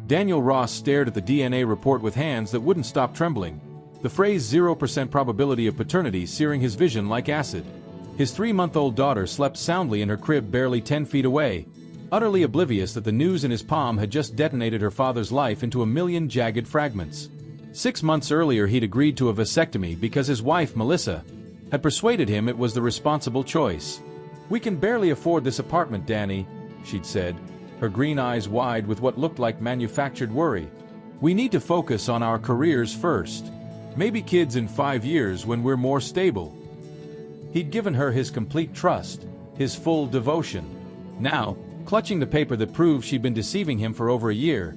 Daniel Ross stared at the DNA report with hands that wouldn't stop trembling, the phrase 0% probability of paternity searing his vision like acid. His 3-month-old daughter slept soundly in her crib barely 10 feet away, utterly oblivious that the news in his palm had just detonated her father's life into a million jagged fragments. 6 months earlier he'd agreed to a vasectomy because his wife, Melissa, had persuaded him it was the responsible choice. "We can barely afford this apartment, Danny," she'd said, her green eyes wide with what looked like manufactured worry. "We need to focus on our careers first. Maybe kids in 5 years when we're more stable." He'd given her his complete trust, his full devotion. Now, clutching the paper that proved she'd been deceiving him for over a year,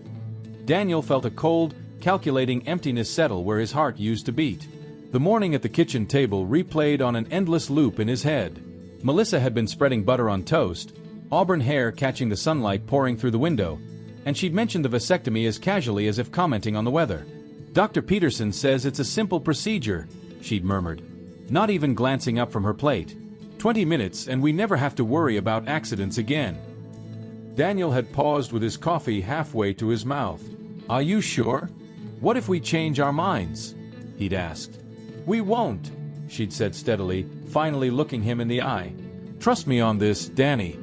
Daniel felt a cold, calculating emptiness settle where his heart used to beat. The morning at the kitchen table replayed on an endless loop in his head. Melissa had been spreading butter on toast, auburn hair catching the sunlight pouring through the window, and she'd mentioned the vasectomy as casually as if commenting on the weather. "Dr. Peterson says it's a simple procedure," she'd murmured, not even glancing up from her plate. 20 minutes and we never have to worry about accidents again." Daniel had paused with his coffee halfway to his mouth. "Are you sure? What if we change our minds?" he'd asked. "We won't," she'd said steadily, finally looking him in the eye. "Trust me on this, Danny.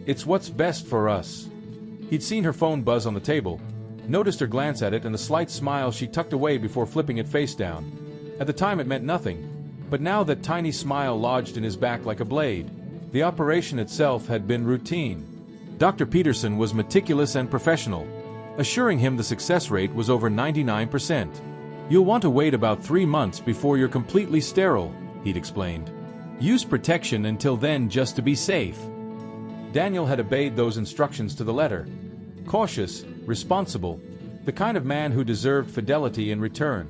It's what's best for us." He'd seen her phone buzz on the table, noticed her glance at it and the slight smile she tucked away before flipping it face down. At the time it meant nothing, but now that tiny smile lodged in his back like a blade. The operation itself had been routine. Dr. Peterson was meticulous and professional, assuring him the success rate was over 99%. "You'll want to wait about 3 months before you're completely sterile," he'd explained. "Use protection until then just to be safe." Daniel had obeyed those instructions to the letter. Cautious, responsible, the kind of man who deserved fidelity in return.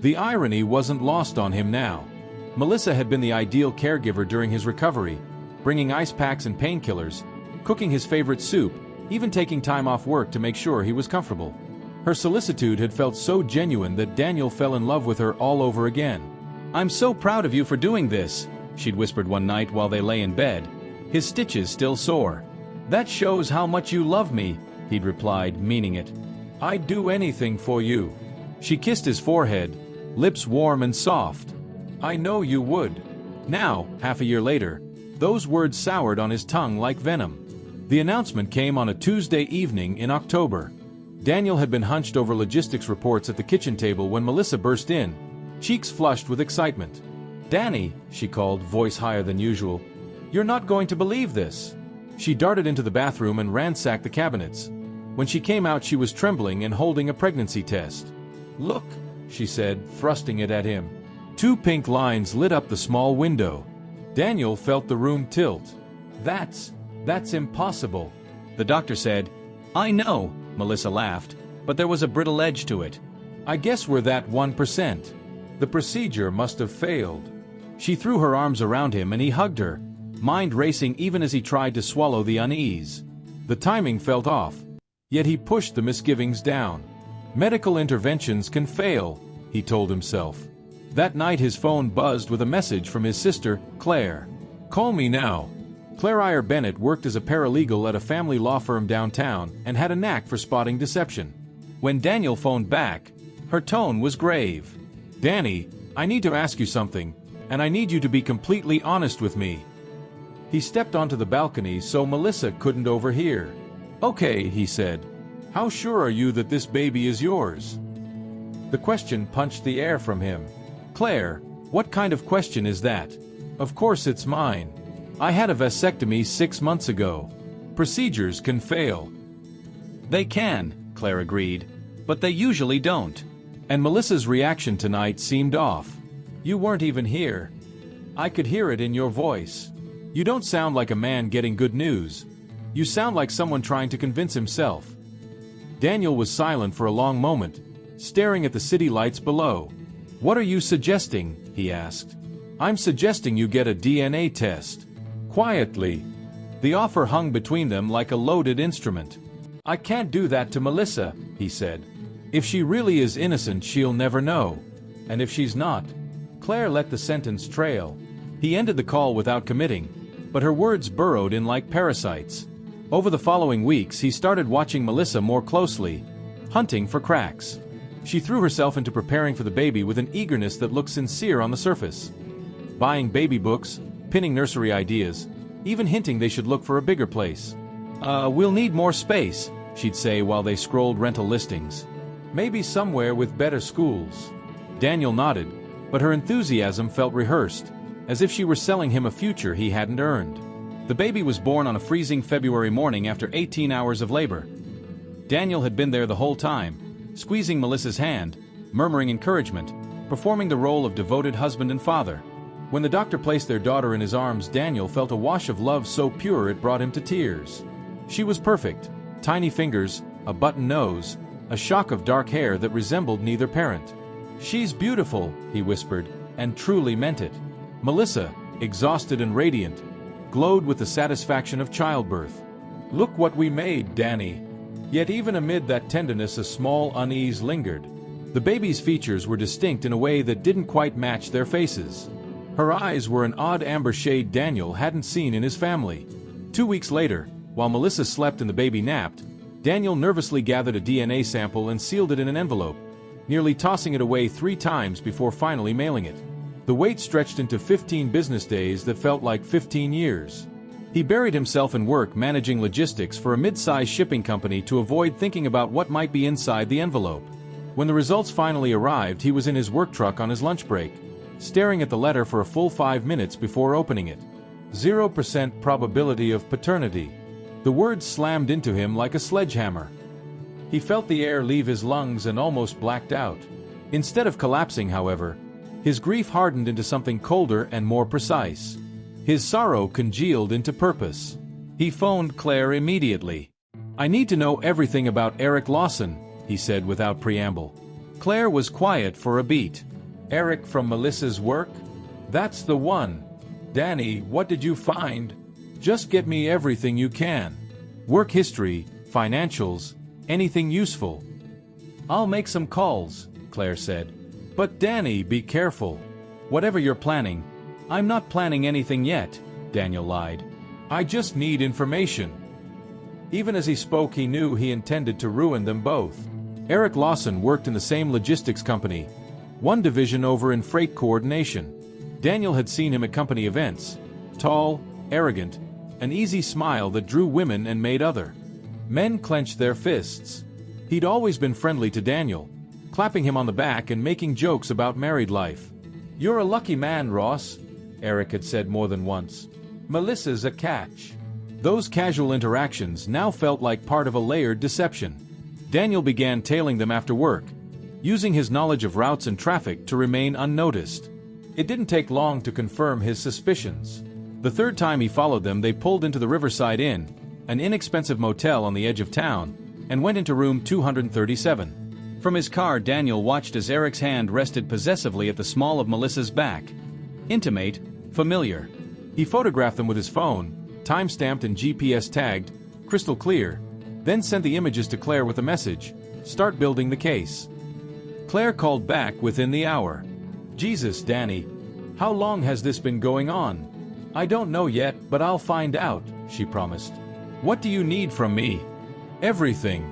The irony wasn't lost on him now. Melissa had been the ideal caregiver during his recovery, bringing ice packs and painkillers, cooking his favorite soup, even taking time off work to make sure he was comfortable. Her solicitude had felt so genuine that Daniel fell in love with her all over again. "I'm so proud of you for doing this," she'd whispered one night while they lay in bed, his stitches still sore. "That shows how much you love me," he'd replied, meaning it. "I'd do anything for you." She kissed his forehead, lips warm and soft. "I know you would." Now, half a year later, those words soured on his tongue like venom. The announcement came on a Tuesday evening in October. Daniel had been hunched over logistics reports at the kitchen table when Melissa burst in, cheeks flushed with excitement. "Danny," she called, voice higher than usual, "you're not going to believe this." She darted into the bathroom and ransacked the cabinets. When she came out she was trembling and holding a pregnancy test. "Look," she said, thrusting it at him. 2 pink lines lit up the small window. Daniel felt the room tilt. That's impossible," the doctor said. "I know," Melissa laughed, "but there was a brittle edge to it. I guess we're that 1%. The procedure must have failed." She threw her arms around him and he hugged her, mind racing even as he tried to swallow the unease. The timing felt off, yet he pushed the misgivings down. "Medical interventions can fail," he told himself. That night his phone buzzed with a message from his sister, Claire. "Call me now." Claire Iyer Bennett worked as a paralegal at a family law firm downtown and had a knack for spotting deception. When Daniel phoned back, her tone was grave. "Danny, I need to ask you something, and I need you to be completely honest with me." He stepped onto the balcony so Melissa couldn't overhear. "Okay," he said. "How sure are you that this baby is yours?" The question punched the air from him. "Claire, what kind of question is that? Of course it's mine. I had a vasectomy 6 months ago. Procedures can fail." "They can," Claire agreed, "but they usually don't." And Melissa's reaction tonight seemed off. "You weren't even here. I could hear it in your voice. You don't sound like a man getting good news. You sound like someone trying to convince himself." Daniel was silent for a long moment, staring at the city lights below. "What are you suggesting?" he asked. "I'm suggesting you get a DNA test." Quietly. The offer hung between them like a loaded instrument. "I can't do that to Melissa," he said. "If she really is innocent she'll never know. And if she's not..." Claire let the sentence trail. He ended the call without committing, but her words burrowed in like parasites. Over the following weeks he started watching Melissa more closely, hunting for cracks. She threw herself into preparing for the baby with an eagerness that looked sincere on the surface. Buying baby books, pinning nursery ideas, even hinting they should look for a bigger place. We'll need more space, she'd say while they scrolled rental listings. Maybe somewhere with better schools. Daniel nodded, but her enthusiasm felt rehearsed, as if she were selling him a future he hadn't earned. The baby was born on a freezing February morning after 18 hours of labor. Daniel had been there the whole time, squeezing Melissa's hand, murmuring encouragement, performing the role of devoted husband and father. When the doctor placed their daughter in his arms, Daniel felt a wash of love so pure it brought him to tears. She was perfect, tiny fingers, a button nose, a shock of dark hair that resembled neither parent. "She's beautiful," he whispered, and truly meant it. Melissa, exhausted and radiant, glowed with the satisfaction of childbirth. "Look what we made, Danny." Yet even amid that tenderness a small unease lingered. The baby's features were distinct in a way that didn't quite match their faces. Her eyes were an odd amber shade Daniel hadn't seen in his family. 2 weeks later, while Melissa slept and the baby napped, Daniel nervously gathered a DNA sample and sealed it in an envelope, nearly tossing it away 3 times before finally mailing it. The wait stretched into 15 business days that felt like 15 years. He buried himself in work managing logistics for a mid-sized shipping company to avoid thinking about what might be inside the envelope. When the results finally arrived, he was in his work truck on his lunch break, staring at the letter for a full 5 minutes before opening it. 0% probability of paternity. The words slammed into him like a sledgehammer. He felt the air leave his lungs and almost blacked out. Instead of collapsing, however, his grief hardened into something colder and more precise. His sorrow congealed into purpose. He phoned Claire immediately. "I need to know everything about Eric Lawson," he said without preamble. Claire was quiet for a beat. "Eric from Melissa's work? That's the one. Danny, what did you find? Just get me everything you can. Work history, financials, anything useful." "I'll make some calls," Claire said. "But Danny, be careful. Whatever you're planning." "I'm not planning anything yet," Daniel lied. "I just need information." Even as he spoke, he knew he intended to ruin them both. Eric Lawson worked in the same logistics company, one division over in freight coordination. Daniel had seen him at company events, tall, arrogant, an easy smile that drew women and made other men clench their fists. He'd always been friendly to Daniel, clapping him on the back and making jokes about married life. "You're a lucky man, Ross," Eric had said more than once. "Melissa's a catch." Those casual interactions now felt like part of a layered deception. Daniel began tailing them after work, using his knowledge of routes and traffic to remain unnoticed. It didn't take long to confirm his suspicions. The third time he followed them, they pulled into the Riverside Inn, an inexpensive motel on the edge of town, and went into room 237. From his car, Daniel watched as Eric's hand rested possessively at the small of Melissa's back. Intimate, familiar. He photographed them with his phone, time-stamped and GPS tagged, crystal clear, then sent the images to Claire with a message: "Start building the case." Claire called back within the hour. "Jesus, Danny. How long has this been going on?" "I don't know yet, but I'll find out," she promised. "What do you need from me?" "Everything.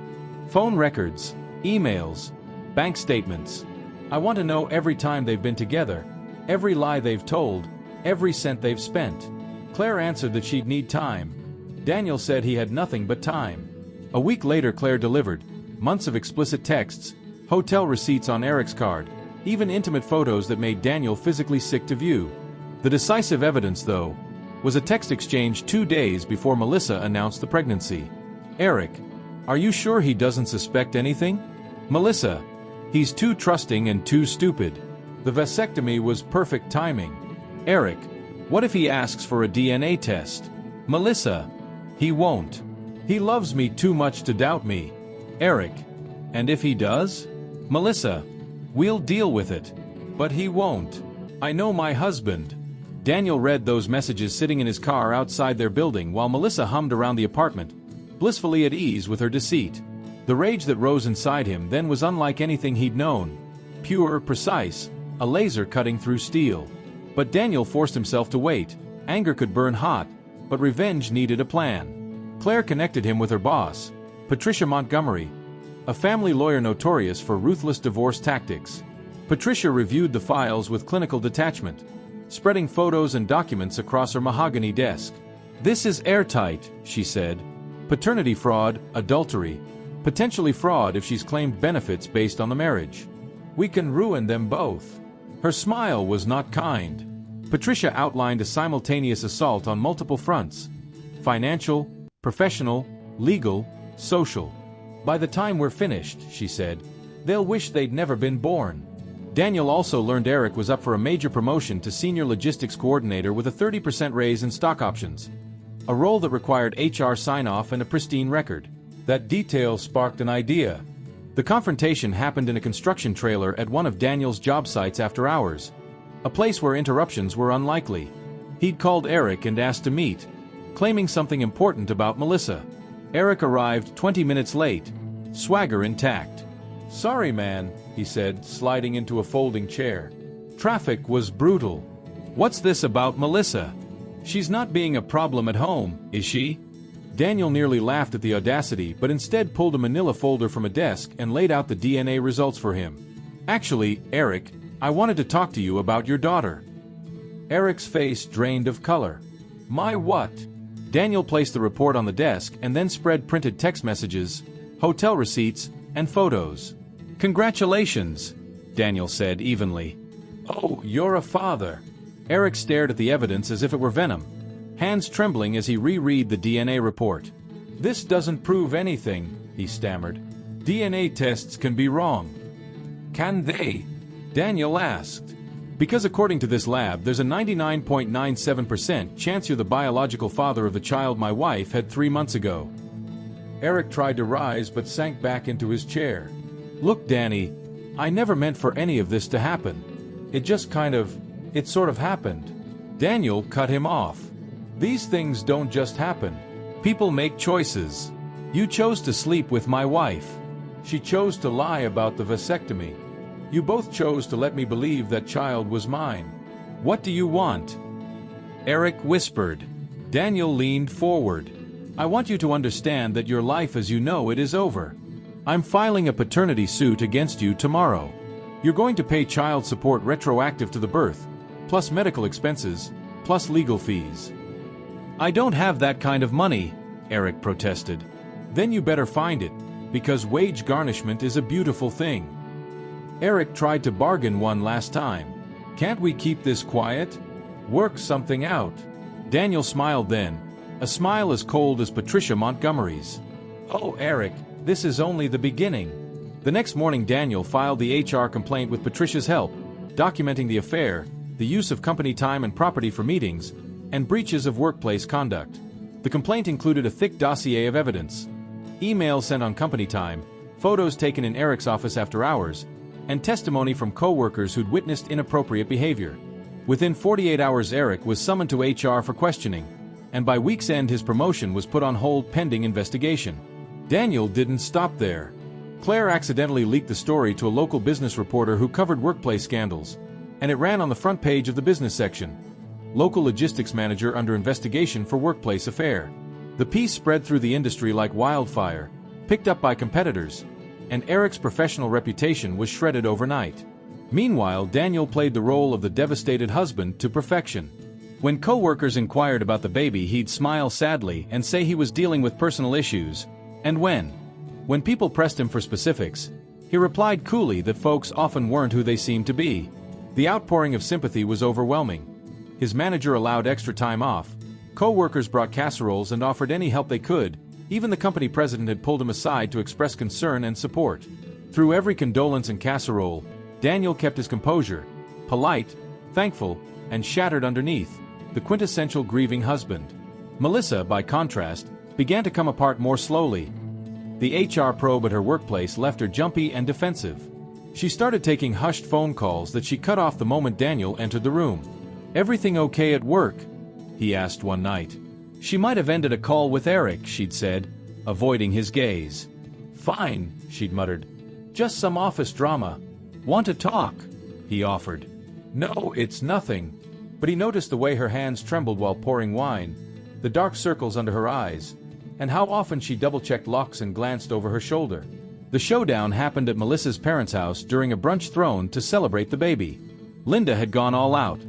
Phone records, emails, bank statements. I want to know every time they've been together, every lie they've told, every cent they've spent." Claire answered that she'd need time. Daniel said he had nothing but time. A week later, Claire delivered months of explicit texts, hotel receipts on Eric's card, even intimate photos that made Daniel physically sick to view. The decisive evidence, though, was a text exchange 2 days before Melissa announced the pregnancy. "Eric, are you sure he doesn't suspect anything?" "Melissa, he's too trusting and too stupid. The vasectomy was perfect timing." "Eric, what if he asks for a DNA test?" "Melissa, he won't. He loves me too much to doubt me." "Eric, and if he does?" "Melissa, we'll deal with it." "But he won't. I know my husband." Daniel read those messages sitting in his car outside their building while Melissa hummed around the apartment, blissfully at ease with her deceit. The rage that rose inside him then was unlike anything he'd known. Pure, precise, a laser cutting through steel. But Daniel forced himself to wait. Anger could burn hot, but revenge needed a plan. Claire connected him with her boss, Patricia Montgomery, a family lawyer notorious for ruthless divorce tactics. Patricia reviewed the files with clinical detachment, spreading photos and documents across her mahogany desk. "This is airtight," she said. "Paternity fraud, adultery, potentially fraud if she's claimed benefits based on the marriage. We can ruin them both." Her smile was not kind. Patricia outlined a simultaneous assault on multiple fronts: financial, professional, legal, social. "By the time we're finished," she said, "they'll wish they'd never been born." Daniel also learned Eric was up for a major promotion to senior logistics coordinator with a 30% raise in stock options, a role that required HR sign-off and a pristine record. That detail sparked an idea. The confrontation happened in a construction trailer at one of Daniel's job sites after hours, a place where interruptions were unlikely. He'd called Eric and asked to meet, claiming something important about Melissa. Eric arrived 20 minutes late, swagger intact. "Sorry, man," he said, sliding into a folding chair. "Traffic was brutal." "What's this about Melissa? She's not being a problem at home, is she?" Daniel nearly laughed at the audacity, but instead pulled a manila folder from a desk and laid out the DNA results for him. "Actually, Eric, I wanted to talk to you about your daughter." Eric's face drained of color. "My what?" Daniel placed the report on the desk and then spread printed text messages, hotel receipts, and photos. "Congratulations," Daniel said evenly. "Oh, you're a father." Eric stared at the evidence as if it were venom, hands trembling as he reread the DNA report. "This doesn't prove anything," he stammered. "DNA tests can be wrong." "Can they?" Daniel asked. "Because according to this lab, there's a 99.97% chance you're the biological father of the child my wife had 3 months ago." Eric tried to rise but sank back into his chair. "Look, Danny, I never meant for any of this to happen. It sort of happened." Daniel cut him off. "These things don't just happen. People make choices. You chose to sleep with my wife. She chose to lie about the vasectomy. You both chose to let me believe that child was mine. What do you want?" Eric whispered. Daniel leaned forward. "I want you to understand that your life as you know it is over. I'm filing a paternity suit against you tomorrow. You're going to pay child support retroactive to the birth, plus medical expenses, plus legal fees." "I don't have that kind of money," Eric protested. "Then you better find it, because wage garnishment is a beautiful thing." Eric tried to bargain one last time. "Can't we keep this quiet? Work something out." Daniel smiled then, a smile as cold as Patricia Montgomery's. "Oh, Eric, this is only the beginning." The next morning Daniel filed the HR complaint with Patricia's help, documenting the affair, the use of company time and property for meetings, and breaches of workplace conduct. The complaint included a thick dossier of evidence: emails sent on company time, photos taken in Eric's office after hours, and testimony from co-workers who'd witnessed inappropriate behavior. Within 48 hours Eric was summoned to HR for questioning, and by week's end his promotion was put on hold pending investigation. Daniel didn't stop there. Claire accidentally leaked the story to a local business reporter who covered workplace scandals, and it ran on the front page of the business section. Local logistics manager under investigation for workplace affair. The piece spread through the industry like wildfire, picked up by competitors, and Eric's professional reputation was shredded overnight. Meanwhile, Daniel played the role of the devastated husband to perfection. When co-workers inquired about the baby, he'd smile sadly and say he was dealing with personal issues, and when people pressed him for specifics, he replied coolly that folks often weren't who they seemed to be. The outpouring of sympathy was overwhelming. His manager allowed extra time off, co-workers brought casseroles and offered any help they could, even the company president had pulled him aside to express concern and support. Through every condolence and casserole, Daniel kept his composure, polite, thankful, and shattered underneath, the quintessential grieving husband. Melissa, by contrast, began to come apart more slowly. The HR probe at her workplace left her jumpy and defensive. She started taking hushed phone calls that she cut off the moment Daniel entered the room. "Everything okay at work?" he asked one night. She might have ended a call with Eric, she'd said, avoiding his gaze. "Fine," she'd muttered. "Just some office drama. Want to talk?" he offered. "No, it's nothing." But he noticed the way her hands trembled while pouring wine, the dark circles under her eyes, and how often she double-checked locks and glanced over her shoulder. The showdown happened at Melissa's parents' house during a brunch thrown to celebrate the baby. Linda had gone all out.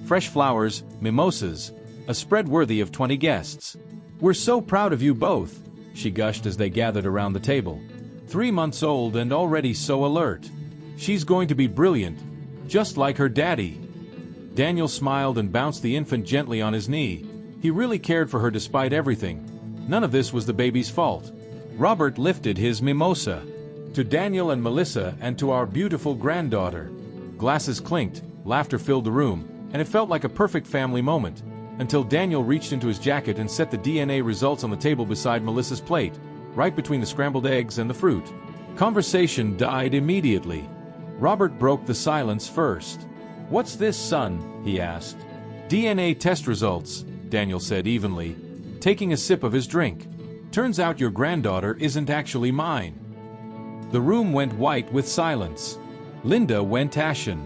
Fresh flowers, mimosas, a spread worthy of 20 guests. "We're so proud of you both," she gushed as they gathered around the table. 3 months old and already so alert. "She's going to be brilliant, just like her daddy." Daniel smiled and bounced the infant gently on his knee. He really cared for her despite everything. None of this was the baby's fault. Robert lifted his mimosa. "To Daniel and Melissa and to our beautiful granddaughter." Glasses clinked, laughter filled the room, and it felt like a perfect family moment, until Daniel reached into his jacket and set the DNA results on the table beside Melissa's plate, right between the scrambled eggs and the fruit. Conversation died immediately. Robert broke the silence first. "What's this, son?" he asked. "DNA test results," Daniel said evenly, taking a sip of his drink. "Turns out your granddaughter isn't actually mine." The room went white with silence. Linda went ashen.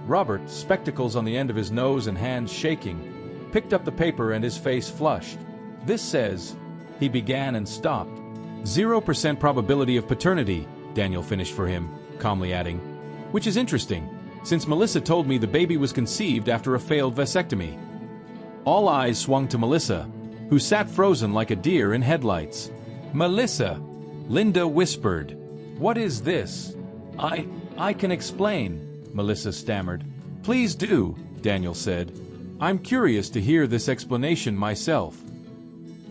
Robert, spectacles on the end of his nose and hands shaking, picked up the paper and his face flushed. "This says," he began and stopped. 0% probability of paternity, Daniel finished for him, calmly adding. "Which is interesting, since Melissa told me the baby was conceived after a failed vasectomy." All eyes swung to Melissa, who sat frozen like a deer in headlights. "Melissa," Linda whispered. "What is this?" I can explain," Melissa stammered. "Please do," Daniel said. "I'm curious to hear this explanation myself."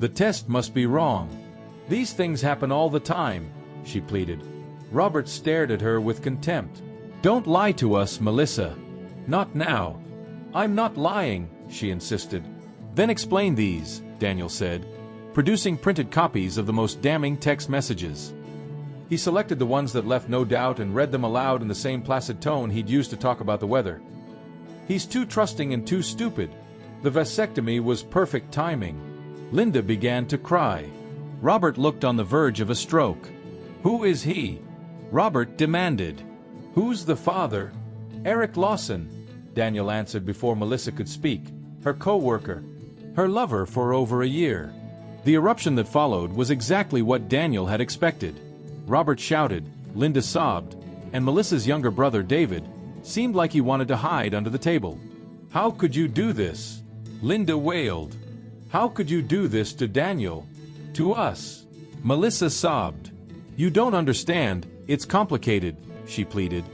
"The test must be wrong. These things happen all the time," she pleaded. Robert stared at her with contempt. "Don't lie to us, Melissa." "Not now." "I'm not lying," she insisted. "Then explain these," Daniel said, producing printed copies of the most damning text messages. He selected the ones that left no doubt and read them aloud in the same placid tone he'd used to talk about the weather. "He's too trusting and too stupid. The vasectomy was perfect timing." Linda began to cry. Robert looked on the verge of a stroke. "Who is he?" Robert demanded. "Who's the father?" "Eric Lawson," Daniel answered before Melissa could speak. "Her co-worker. Her lover for over a year." The eruption that followed was exactly what Daniel had expected. Robert shouted, Linda sobbed, and Melissa's younger brother, David, seemed like he wanted to hide under the table. "How could you do this?" Linda wailed. "How could you do this to Daniel? To us?" Melissa sobbed. "You don't understand, it's complicated," she pleaded.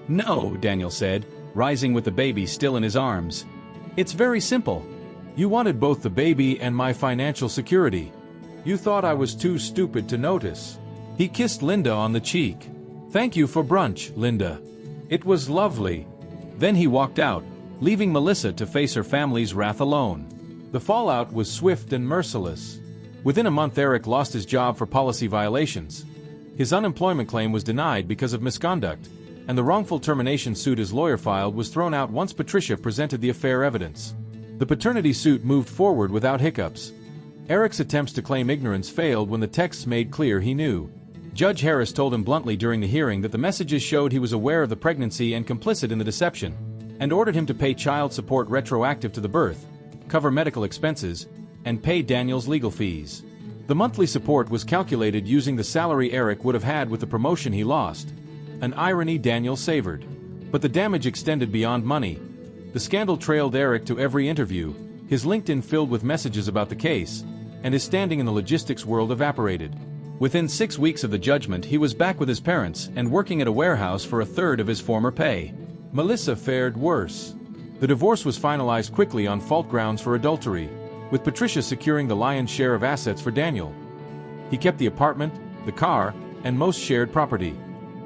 "No," Daniel said, rising with the baby still in his arms. "It's very simple. You wanted both the baby and my financial security. You thought I was too stupid to notice." He kissed Linda on the cheek. "Thank you for brunch, Linda. It was lovely." Then he walked out, leaving Melissa to face her family's wrath alone. The fallout was swift and merciless. Within a month, Eric lost his job for policy violations. His unemployment claim was denied because of misconduct, and the wrongful termination suit his lawyer filed was thrown out once Patricia presented the affair evidence. The paternity suit moved forward without hiccups. Eric's attempts to claim ignorance failed when the texts made clear he knew. Judge Harris told him bluntly during the hearing that the messages showed he was aware of the pregnancy and complicit in the deception, and ordered him to pay child support retroactive to the birth, cover medical expenses, and pay Daniel's legal fees. The monthly support was calculated using the salary Eric would have had with the promotion he lost, an irony Daniel savored. But the damage extended beyond money. The scandal trailed Eric to every interview, his LinkedIn filled with messages about the case, and his standing in the logistics world evaporated. Within 6 weeks of the judgment, he was back with his parents and working at a warehouse for a third of his former pay. Melissa fared worse. The divorce was finalized quickly on fault grounds for adultery, with Patricia securing the lion's share of assets for Daniel. He kept the apartment, the car, and most shared property.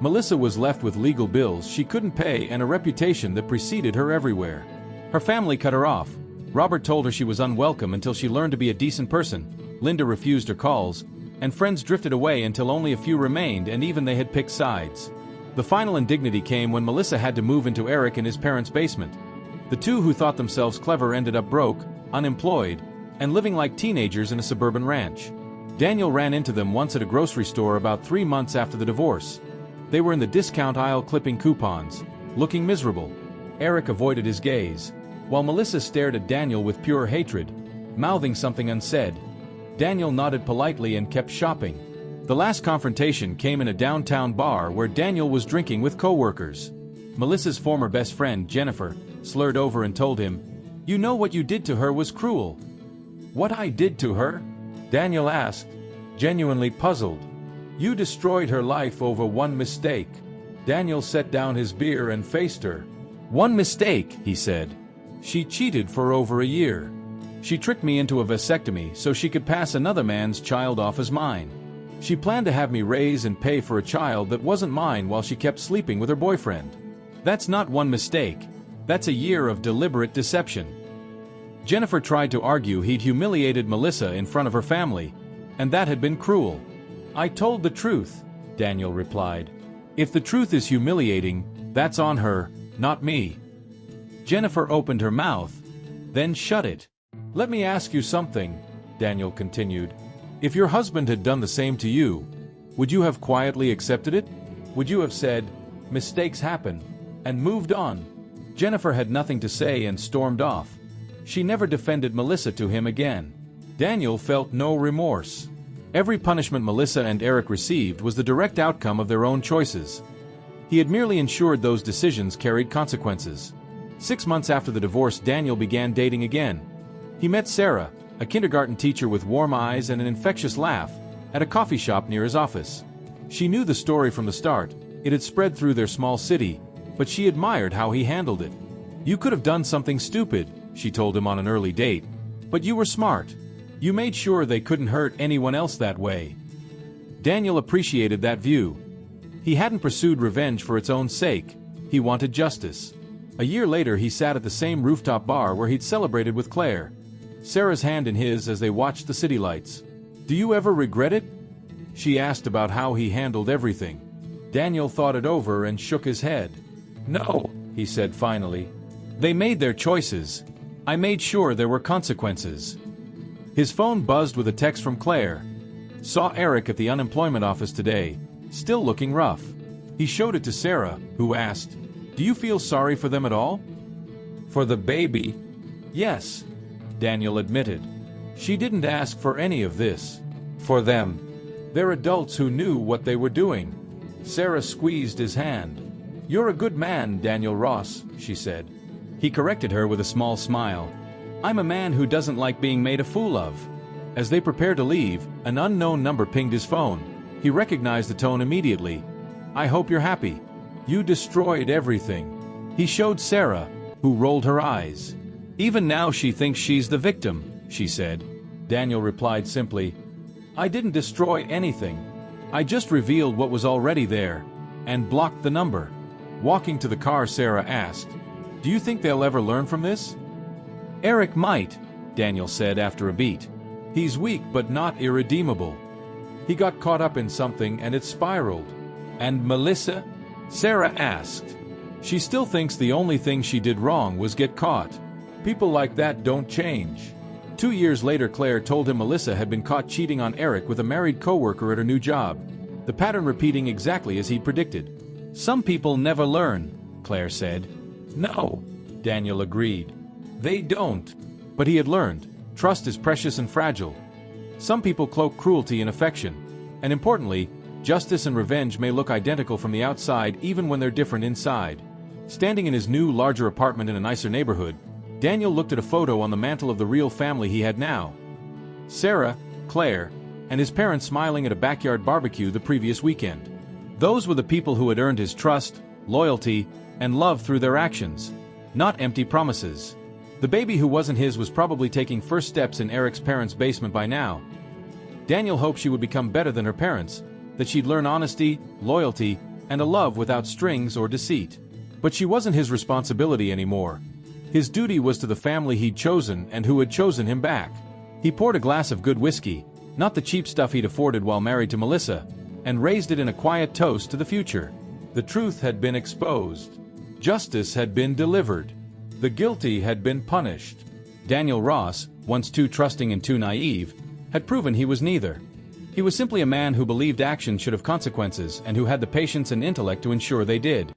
Melissa was left with legal bills she couldn't pay and a reputation that preceded her everywhere. Her family cut her off. Robert told her she was unwelcome until she learned to be a decent person. Linda refused her calls, and friends drifted away until only a few remained, and even they had picked sides. The final indignity came when Melissa had to move into Eric and his parents' basement. The two who thought themselves clever ended up broke, unemployed, and living like teenagers in a suburban ranch. Daniel ran into them once at a grocery store about 3 months after the divorce. They were in the discount aisle clipping coupons, looking miserable. Eric avoided his gaze, while Melissa stared at Daniel with pure hatred, mouthing something unsaid. Daniel nodded politely and kept shopping. The last confrontation came in a downtown bar where Daniel was drinking with co-workers. Melissa's former best friend, Jennifer, slurred over and told him, "You know what you did to her was cruel." "What I did to her?" Daniel asked, genuinely puzzled. "You destroyed her life over one mistake." Daniel set down his beer and faced her. "One mistake," he said. "She cheated for over a year. She tricked me into a vasectomy so she could pass another man's child off as mine. She planned to have me raise and pay for a child that wasn't mine while she kept sleeping with her boyfriend. That's not one mistake. That's a year of deliberate deception." Jennifer tried to argue he'd humiliated Melissa in front of her family, and that had been cruel. "I told the truth," Daniel replied. "If the truth is humiliating, that's on her, not me." Jennifer opened her mouth, then shut it. "Let me ask you something," Daniel continued. "If your husband had done the same to you, would you have quietly accepted it? Would you have said, 'Mistakes happen,' and moved on?" Jennifer had nothing to say and stormed off. She never defended Melissa to him again. Daniel felt no remorse. Every punishment Melissa and Eric received was the direct outcome of their own choices. He had merely ensured those decisions carried consequences. 6 months after the divorce, Daniel began dating again. He met Sarah, a kindergarten teacher with warm eyes and an infectious laugh, at a coffee shop near his office. She knew the story from the start. It had spread through their small city, but she admired how he handled it. "You could have done something stupid," she told him on an early date, "but you were smart. You made sure they couldn't hurt anyone else that way." Daniel appreciated that view. He hadn't pursued revenge for its own sake. He wanted justice. A year later, he sat at the same rooftop bar where he'd celebrated with Claire, Sarah's hand in his as they watched the city lights. "Do you ever regret it?" she asked about how he handled everything. Daniel thought it over and shook his head. "No," he said finally. "They made their choices. I made sure there were consequences." His phone buzzed with a text from Claire. "Saw Eric at the unemployment office today, still looking rough." He showed it to Sarah, who asked, "Do you feel sorry for them at all?" "For the baby?" "Yes," Daniel admitted. "She didn't ask for any of this. For them. They're adults who knew what they were doing." Sarah squeezed his hand. "You're a good man, Daniel Ross," she said. He corrected her with a small smile. "I'm a man who doesn't like being made a fool of." As they prepared to leave, an unknown number pinged his phone. He recognized the tone immediately. "I hope you're happy. You destroyed everything." He showed Sarah, who rolled her eyes. "Even now she thinks she's the victim," she said. Daniel replied simply, "I didn't destroy anything. I just revealed what was already there, and blocked the number." Walking to the car, Sarah asked, "Do you think they'll ever learn from this?" "Eric might," Daniel said after a beat. "He's weak but not irredeemable. He got caught up in something and it spiraled." "And Melissa?" Sarah asked. "She still thinks the only thing she did wrong was get caught. People like that don't change." 2 years later, Claire told him Melissa had been caught cheating on Eric with a married coworker at her new job, the pattern repeating exactly as he'd predicted. "Some people never learn," Claire said. "No," Daniel agreed. "They don't." But he had learned, trust is precious and fragile. Some people cloak cruelty in affection, and importantly, justice and revenge may look identical from the outside even when they're different inside. Standing in his new, larger apartment in a nicer neighborhood, Daniel looked at a photo on the mantle of the real family he had now. Sarah, Claire, and his parents smiling at a backyard barbecue the previous weekend. Those were the people who had earned his trust, loyalty, and love through their actions, not empty promises. The baby who wasn't his was probably taking first steps in Eric's parents' basement by now. Daniel hoped she would become better than her parents, that she'd learn honesty, loyalty, and a love without strings or deceit. But she wasn't his responsibility anymore. His duty was to the family he'd chosen and who had chosen him back. He poured a glass of good whiskey, not the cheap stuff he'd afforded while married to Melissa, and raised it in a quiet toast to the future. The truth had been exposed. Justice had been delivered. The guilty had been punished. Daniel Ross, once too trusting and too naive, had proven he was neither. He was simply a man who believed action should have consequences and who had the patience and intellect to ensure they did.